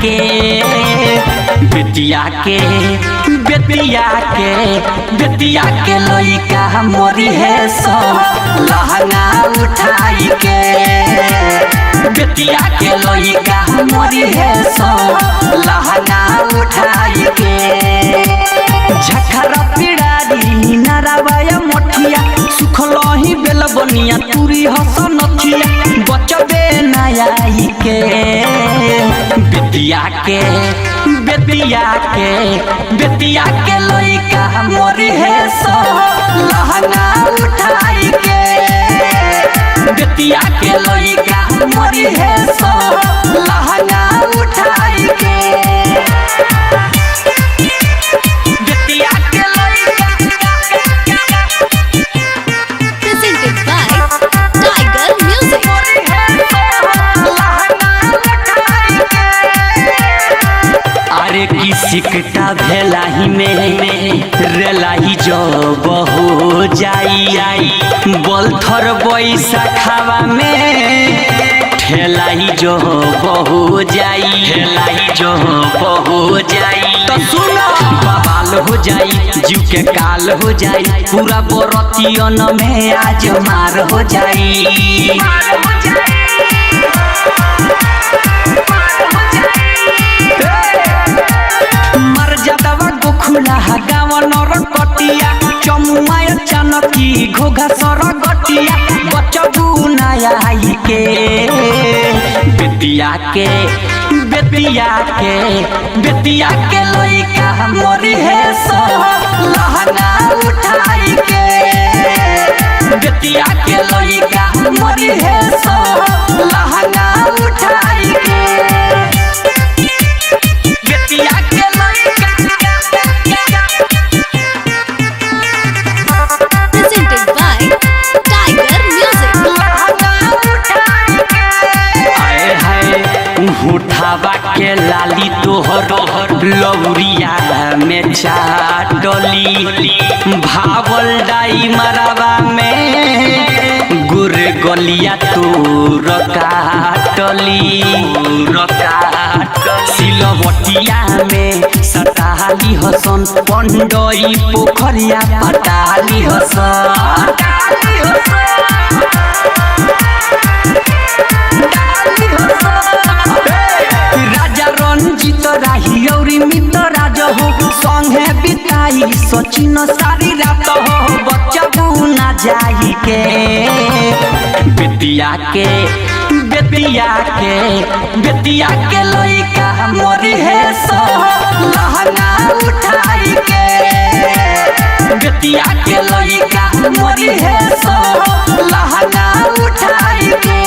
के बेतिया के बेतिया के बेतिया के लइका मोरी है सो लहंगा उठाई के बेतिया के लइका मोरी है सो लहंगा उठाई के झखरा पिड़ारी नाराबाया मोठिया सुखलही बेलबनिया तुरी हसनथिया बचबे नयाई के बेतिया के बेतिया के बेतिया के लइका मोरी है सो लहंगा उठाई के बेतिया के लइका मोरी है सो लहंगा उठाई के सिकटा भेलाही में रेलाही जो बहु जाई बलथर बैसाखावा में ठेलाई जो बहु जाई ठेलाई जो बहु जाई तो सुनो बवाल हो जाई जीव के काल हो जाई पूरा बरतियन में आज मार हो जाई खुला गाँव नर कटिया चमुआ चनकी घोघा सर गटिया बचबू नयाई के बेतिया के बेतिया के बेतिया के लइका मोरी है सो लहंगा उठाई के बेतिया के लइका मोरी है सो लहंगा उठाई के बेतिया के उठावा के लाली तोहर लौरिया में चाटली भावल डाई मरावा में गुर गलिया तोर काटली सिलवटिया में सटाली हसन पंडई पोखरिया पटाली हसन राजा रंजित राही औरी मित्र राज हो संगे बिताई सचिन सारी रात हो बच्चा बुना जाई के बेतिया के बेतिया के बेतिया के लइका मोरी है सो लहंगा उठाई के बेतिया के लइका मोरी है सो लहंगा उठाई के